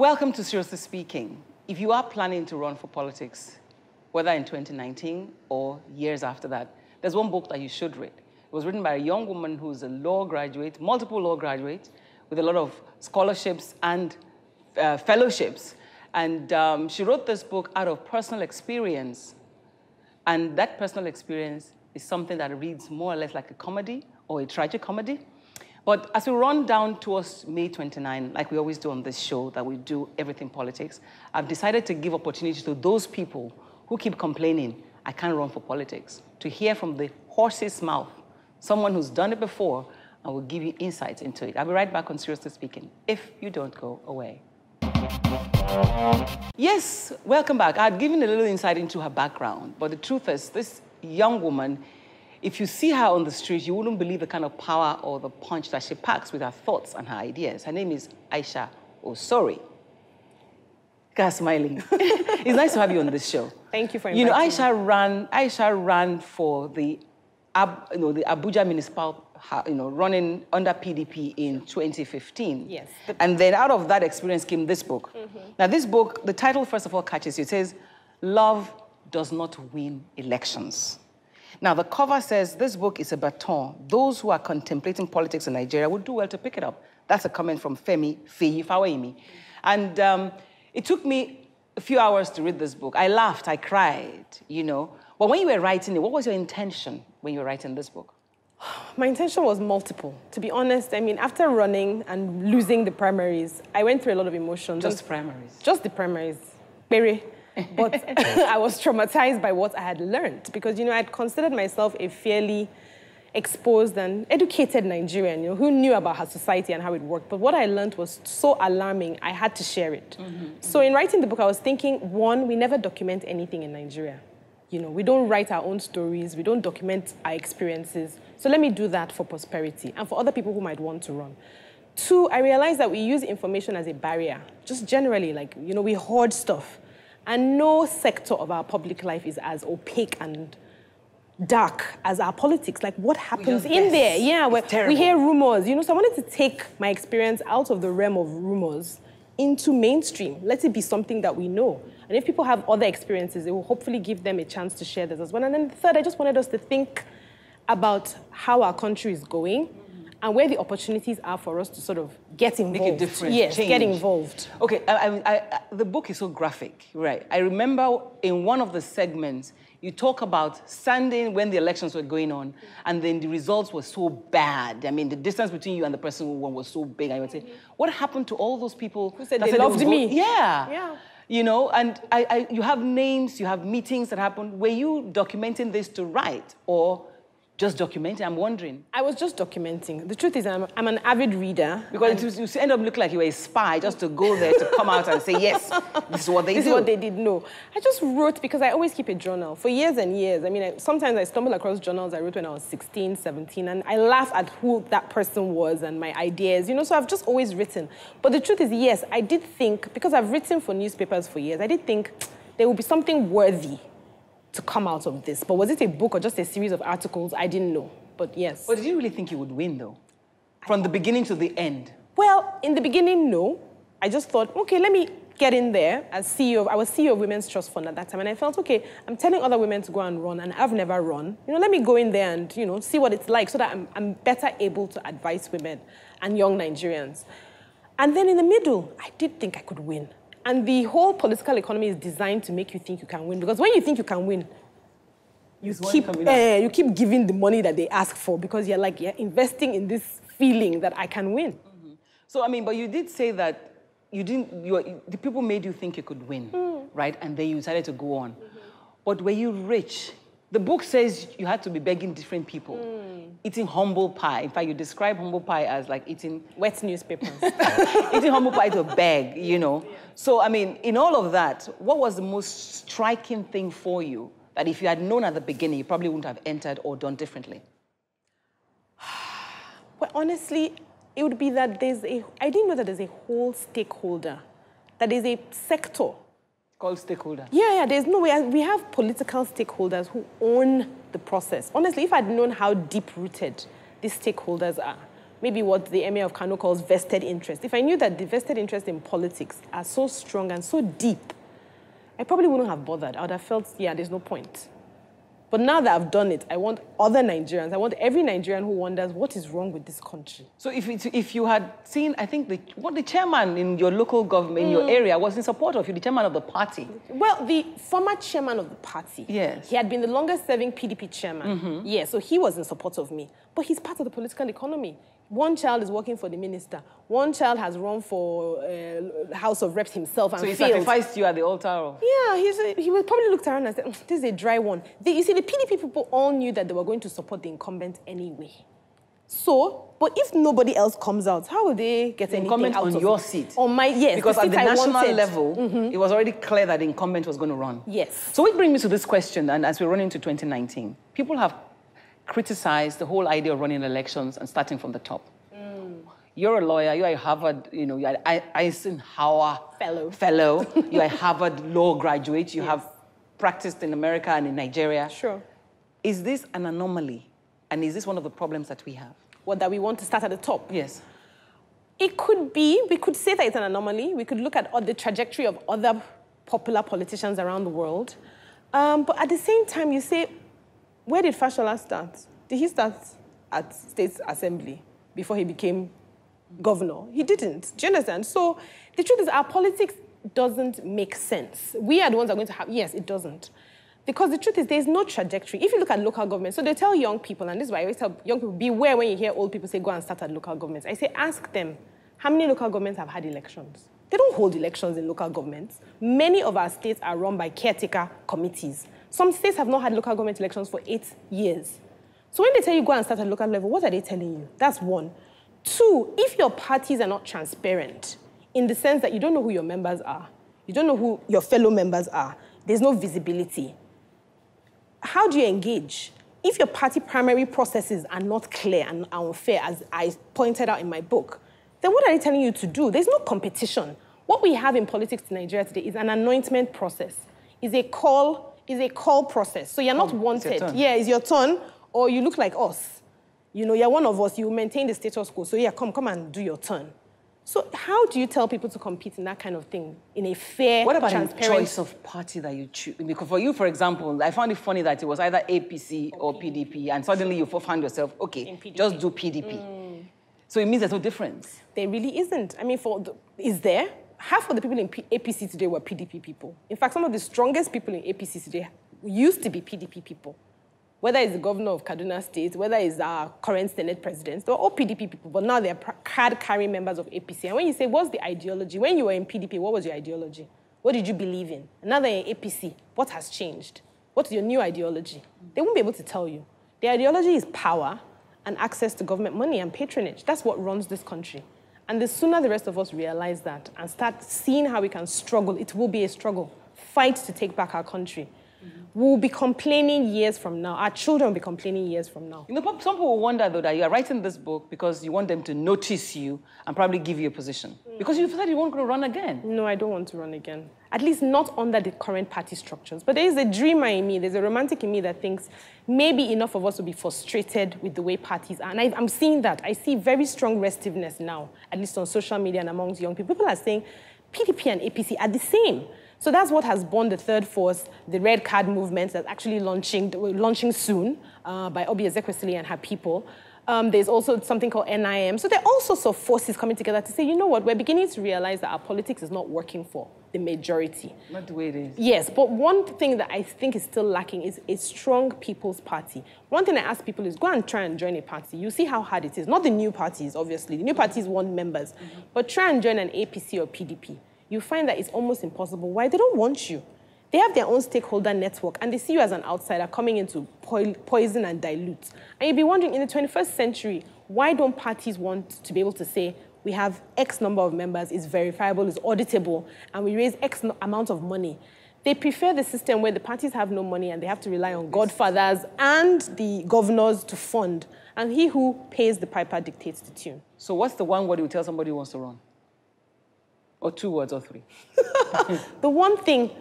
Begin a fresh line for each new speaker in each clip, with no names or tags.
Welcome to Seriously Speaking. If you are planning to run for politics, whether in 2019 or years after that, there's one book that you should read. It was written by a young woman who's a law graduate, multiple law graduates, with a lot of scholarships and fellowships. And she wrote this book out of personal experience. And that personal experience is something that reads more or less like a comedy or a tragic comedy. But as we run down towards May 29, like we always do on this show, that we do everything politics, I've decided to give opportunity to those people who keep complaining, I can't run for politics, to hear from the horse's mouth, someone who's done it before, and will give you insights into it. I'll be right back on Seriously Speaking, if you don't go away. Yes, welcome back. I'd given a little insight into her background, but the truth is, this young woman, if you see her on the street, you wouldn't believe the kind of power or the punch that she packs with her thoughts and her ideas. Her name is Ayisha Osori. Guys, smiling. It's nice to have you on this show.
Thank you for inviting me.
Ayisha ran for the Abuja municipal, running under PDP in 2015.
Yes.
And then out of that experience came this book. Now, this book, the title, first of all, catches you. It says, Love Does Not Win Elections. Now, the cover says, this book is a baton. Those who are contemplating politics in Nigeria would do well to pick it up. That's a comment from Femi Faweimi. And it took me a few hours to read this book. I laughed, I cried, But when you were writing it, what was your intention when you were writing this book?
My intention was multiple. To be honest, I mean, after running and losing the primaries, I went through a lot of emotions.
Just primaries?
Just the primaries. Very. But I was traumatized by what I had learned because, I'd considered myself a fairly exposed and educated Nigerian, who knew about her society and how it worked. But what I learned was so alarming, I had to share it. So in writing the book, I was thinking, one, we never document anything in Nigeria. We don't write our own stories. We don't document our experiences. So let me do that for prosperity and for other people who might want to run. Two, I realized that we use information as a barrier. Just generally, we hoard stuff. And no sector of our public life is as opaque and dark as our politics. Like, what happens in there? Yeah, we hear rumors. So I wanted to take my experience out of the realm of rumors into mainstream. Let it be something that we know. And if people have other experiences, it will hopefully give them a chance to share this as well. And then third, I just wanted us to think about how our country is going and where the opportunities are for us to sort of get involved.
Make a difference.
Yes,
change.
get involved.
Okay, the book is so graphic, right? I remember in one of the segments, you talk about standing when the elections were going on, and then the results were so bad. I mean, the distance between you and the person who won was so big. I would say, what happened to all those people
who said they loved me?
Yeah. And you have names, you have meetings that happened. Were you documenting this to write, or just documenting? I'm wondering. I was just documenting. The truth is, I'm an avid reader. Because you end up looking like you were a spy just to go there to come out and say, yes, this is what they do. This is what they did. No. I just wrote because I always keep a journal for years and years. I mean, sometimes I stumble across journals I wrote when I was 16, 17, and I laugh at who that person was and my ideas, so I've just always written. But the truth is, yes, I did think, because I've written for newspapers for years, I did think there would be something worthy to come out of this. But was it a book or just a series of articles? I didn't know, but yes. But did you really think you would win, though? From the beginning to the end? Well, in the beginning, no. I just thought, okay, let me get in there as CEO. I was CEO of Women's Trust Fund at that time, and I felt, okay, I'm telling other women to go and run, and I've never run. Let me go in there and, see what it's like so that I'm better able to advise women and young Nigerians. And then in the middle, I did think I could win. And the whole political economy is designed to make you think you can win. Because when you think you can win, you keep giving the money that they ask for because you're investing in this feeling that I can win. So, I mean, but you did say that the people made you think you could win, right? And then you decided to go on. But were you rich? The book says you had to be begging different people, eating humble pie. In fact, you describe humble pie as like eating wet newspapers. Eating humble pie to beg, Yeah. So, I mean, in all of that, what was the most striking thing for you that if you had known at the beginning, you probably wouldn't have entered or done differently? Well, honestly, it would be that I didn't know that there's a whole stakeholder, that there's a sector. Called stakeholder? Yeah, there's no way. We have political stakeholders who own the process. Honestly, if I'd known how deep-rooted these stakeholders are,
maybe what the Emir of Kano calls vested interest, if I knew that the vested interest in politics are so strong and so deep, I probably wouldn't have bothered. I would have felt, yeah, there's no point. But now that I've done it, I want other Nigerians, I want every Nigerian who wonders, what is wrong with this country?
So if you had seen, I think, the chairman in your local government, in your area, was in support of you, the chairman of the party.
Well, the former chairman of the party,
yes,
he had been the longest serving PDP chairman. Yeah, so he was in support of me. But he's part of the political economy. One child is working for the minister. One child has run for House of Reps himself and
failed.
So
he sacrificed you at the altar of...
Yeah, he would probably looked around and said, this is a dry one. You see, the PDP people all knew that they were going to support the incumbent anyway. So, but if nobody else comes out, how will they get anything
incumbent
out
on
of
your
it?
seat?
On my, yes.
Because at the national
wanted.
level, it was already clear that the incumbent was going to run.
Yes.
So it brings me to this question, and as we run into 2019, people have criticized the whole idea of running elections and starting from the top. You're a lawyer, you're a Harvard, you're an Eisenhower fellow. You're a Harvard law graduate. You have practiced in America and in Nigeria.
Sure.
Is this an anomaly? And is this one of the problems that we have?
What, that we want to start at the top?
Yes.
It could be. We could say that it's an anomaly. We could look at the trajectory of other popular politicians around the world. But at the same time, you say, where did Fashola start? Did he start at State Assembly before he became governor? He didn't. Do you understand? So the truth is our politics doesn't make sense. We are the ones that are going to have... Yes, it doesn't. Because the truth is there's no trajectory. If you look at local government, so they tell young people, and this is why I always tell young people, beware when you hear old people say, go and start at local governments. I say, ask them, how many local governments have had elections? They don't hold elections in local governments. Many of our states are run by caretaker committees. Some states have not had local government elections for 8 years. So when they tell you go and start at local level, what are they telling you? That's one. Two, if your parties are not transparent, in the sense that you don't know who your members are, you don't know who your fellow members are, there's no visibility, how do you engage? If your party primary processes are not clear and unfair, as I pointed out in my book, then what are they telling you to do? There's no competition. What we have in politics in Nigeria today is an anointment process, is a call process. So you're not wanted. Yeah, it's your turn, or you look like us. You're one of us, you maintain the status quo. So yeah, come and do your turn. So how do you tell people to compete in that kind of thing in a fair,
what about
transparent...
the choice of party that you choose? Because for you, for example, I found it funny that it was either APC or PDP, and suddenly you found yourself, okay, just do PDP. So it means there's no difference.
There really isn't. I mean, is there? Half of the people in APC today were PDP people. In fact, some of the strongest people in APC today used to be PDP people. Whether it's the governor of Kaduna State, whether it's our current Senate presidents, they're all PDP people, but now they're card-carrying members of APC. And when you say, what's the ideology? When you were in PDP, what was your ideology? What did you believe in? And now they're in APC. What has changed? What's your new ideology? They won't be able to tell you. The ideology is power and access to government money and patronage. That's what runs this country. And the sooner the rest of us realize that and start seeing how we can struggle, it will be a struggle, fight to take back our country. We'll be complaining years from now. Our children will be complaining years from now.
Some people wonder, though, that you are writing this book because you want them to notice you and probably give you a position. Because you said you weren't going to run again.
No, I don't want to run again. At least not under the current party structures. But there is a dreamer in me, there's a romantic in me that thinks maybe enough of us will be frustrated with the way parties are. And I'm seeing that. I see very strong restiveness now, at least on social media and amongst young people. People are saying PDP and APC are the same. So that's what has born the third force, the red card movement that's actually launching soon by Obi Ezekwesili and her people. There's also something called NIM. So there are all sorts of forces coming together to say, you know what, we're beginning to realize that our politics is not working for the majority.
Not the way it is.
Yes, but one thing that I think is still lacking is a strong people's party. One thing I ask people is go and try and join a party. You see how hard it is. Not the new parties, obviously. The new parties want members. But try and join an APC or PDP. You find that it's almost impossible. Why? They don't want you. They have their own stakeholder network, and they see you as an outsider coming in to poison and dilute. And you'd be wondering, in the 21st century, why don't parties want to be able to say, we have X number of members, it's verifiable, it's auditable, and we raise X amount of money? They prefer the system where the parties have no money and they have to rely on godfathers and the governors to fund. And he who pays the piper dictates the tune.
So what's the one word you tell somebody who wants to run? Or 2 words or 3?
The one thing,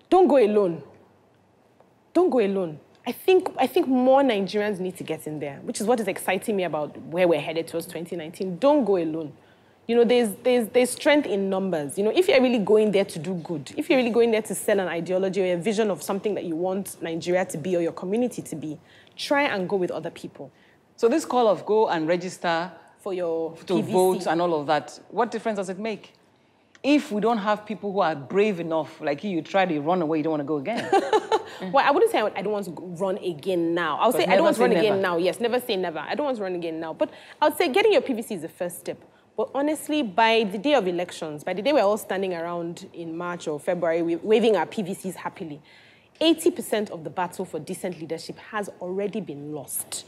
don't go alone. Don't go alone. I think more Nigerians need to get in there, which is what is exciting me about where we're headed towards 2019. Don't go alone. You know, there's strength in numbers. You know, if you're really going there to do good, if you're really going there to sell an ideology or a vision of something that you want Nigeria to be or your community to be, try and go with other people.
So this call of go and register
for your
to
PVC.
vote and all of that, what difference does it make? If we don't have people who are brave enough, like you try to run away, you don't want to go again.
Well, I wouldn't say I don't want to run again now. I would say I don't want to run again now. Yes, never say never. I don't want to run again now. But I would say getting your PVC is the first step. But honestly, by the day of elections, by the day we're all standing around in March or February, waving our PVCs happily, 80% of the battle for decent leadership has already been lost.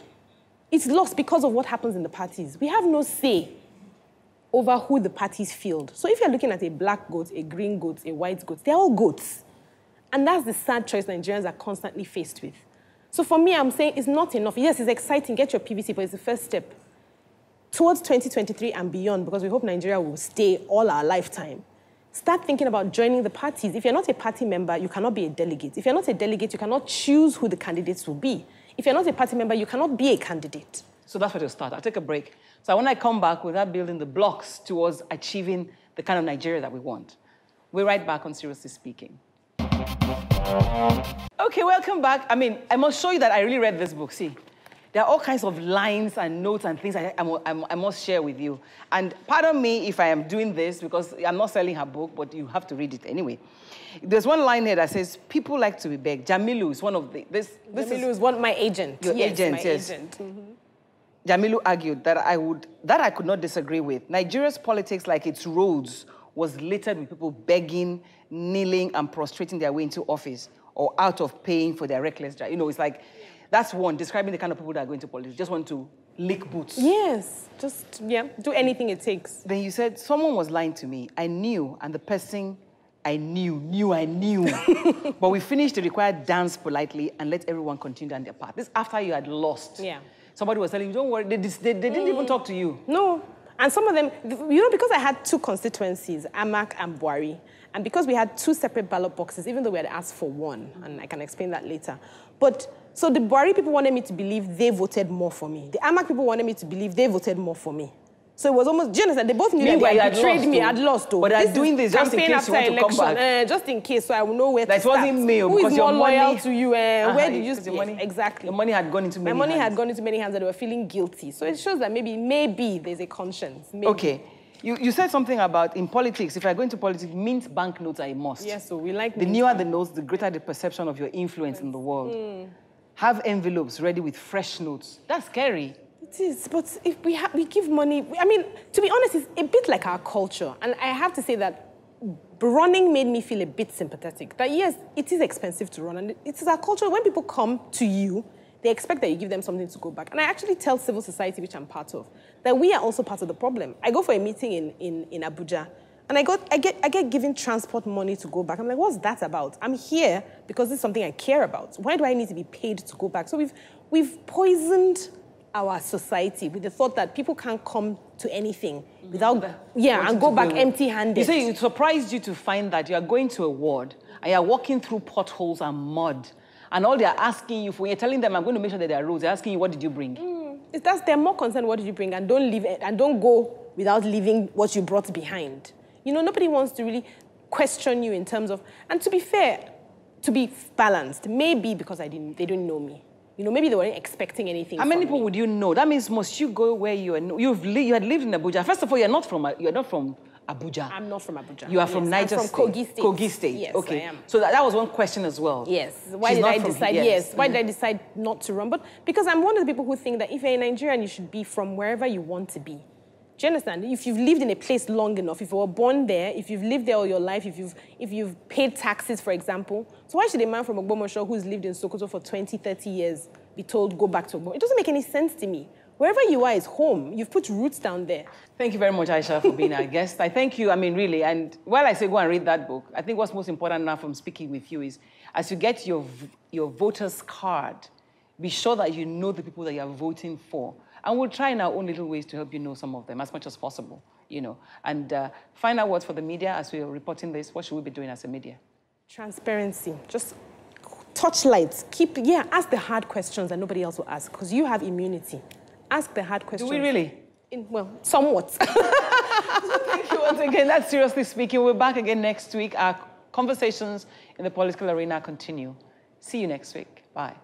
It's lost because of what happens in the parties. We have no say over who the parties field. So if you're looking at a black goat, a green goat, a white goat, they're all goats. And that's the sad choice Nigerians are constantly faced with. So for me, I'm saying it's not enough. Yes, it's exciting, get your PVC, but it's the first step. Towards 2023 and beyond, because we hope Nigeria will stay all our lifetime, start thinking about joining the parties. If you're not a party member, you cannot be a delegate. If you're not a delegate, you cannot choose who the candidates will be. If you're not a party member, you cannot be a candidate.
So that's where to start. I'll take a break. So when I come back, we'll start building the blocks towards achieving the kind of Nigeria that we want. We're right back on Seriously Speaking. Okay, welcome back. I mean, I must show you that I really read this book. See, there are all kinds of lines and notes and things I must share with you. And pardon me if I am doing this, because I'm not selling her book, but you have to read it anyway. There's one line here that says, people like to be begged. Jamilu is one of the...
Jamilu is my agent.
Your agent, yes.
Agent. Mm-hmm.
Jamilu argued that I could not disagree with. Nigeria's politics, like its roads, was littered with people begging, kneeling, and prostrating their way into office or out of paying for their reckless drive. You know, it's like, that's one, describing the kind of people that are going to politics. Just want to lick boots.
Yes, just, yeah, do anything it takes.
Then you said, someone was lying to me. I knew, and the person I knew. But we finished the required dance politely and let everyone continue down their path. This after you had lost.
Yeah.
Somebody was telling you, don't worry, they didn't even talk to you.
No. And some of them, you know, because I had two constituencies, Amak and Buari, and because we had two separate ballot boxes, even though we had asked for one, and I can explain that later. But, so the Buari people wanted me to believe they voted more for me. The Amak people wanted me to believe they voted more for me. So it was almost, do you understand? They both knew that they betrayed me, I'd lost.
But they're doing this just in case you want to come back.
Just in case, so I will know where to start.
That wasn't me,
who
because
is
your
more
money...
loyal to you? Where did you...
Your money,
exactly.
Your money had gone into many hands.
My money had gone into many hands that they were feeling guilty. So it shows that maybe there's a conscience. Maybe.
Okay. You said something about, in politics, if I go into politics, mint banknotes are a must.
Yes, so we like
the newer the notes, the greater the perception of your influence in the world. Have envelopes ready with fresh notes. That's scary.
It is, but if we give money, I mean, to be honest, it's a bit like our culture. And I have to say that running made me feel a bit sympathetic. That yes, it is expensive to run. And it is our culture. When people come to you, they expect that you give them something to go back. And I actually tell civil society, which I'm part of, that we are also part of the problem. I go for a meeting in Abuja, and I get given transport money to go back. I'm like, what's that about? I'm here because this is something I care about. Why do I need to be paid to go back? So we've poisoned our society with the thought that people can't come to anything without, and go back empty-handed.
You say it surprised you to find that you are going to a ward and you are walking through potholes and mud, and all they are asking you for, you're telling them, I'm going to make sure that there are roads. They're asking you, what did you bring?
They're more concerned, what did you bring, and don't leave it, and don't go without leaving what you brought behind. You know, nobody wants to really question you in terms of, and to be fair, to be balanced, maybe because they didn't know me. You know, maybe they weren't expecting anything.
How many people would you know? That means must you go where you had lived in Abuja. First of all, you're not from Abuja.
I'm not from Abuja.
You are from Niger State.
From Kogi State.
Kogi State.
Yes,
okay.
I am.
So that was one question as well.
Yes. Why did I decide? Yes. Why did I decide not to run? But because I'm one of the people who think that if you're a Nigerian, you should be from wherever you want to be. Do you understand? If you've lived in a place long enough, if you were born there, if you've lived there all your life, if you've paid taxes, for example, so why should a man from Ogbomoso who's lived in Sokoto for 20, 30 years be told, go back to Ogbomoso? It doesn't make any sense to me. Wherever you are is home. You've put roots down there.
Thank you very much, Ayisha, for being our guest. I thank you, I mean, really. And while I say go and read that book, I think what's most important now from speaking with you is, as you get your voter's card, be sure that you know the people that you're voting for. And we'll try in our own little ways to help you know some of them as much as possible, you know. And final words for the media as we are reporting this. What should we be doing as a media?
Transparency. Just torchlight. Ask the hard questions that nobody else will ask, because you have immunity. Ask the hard questions.
Do we really?
Well, somewhat.
Thank you once again. That's Seriously Speaking. We're back again next week. Our conversations in the political arena continue. See you next week. Bye.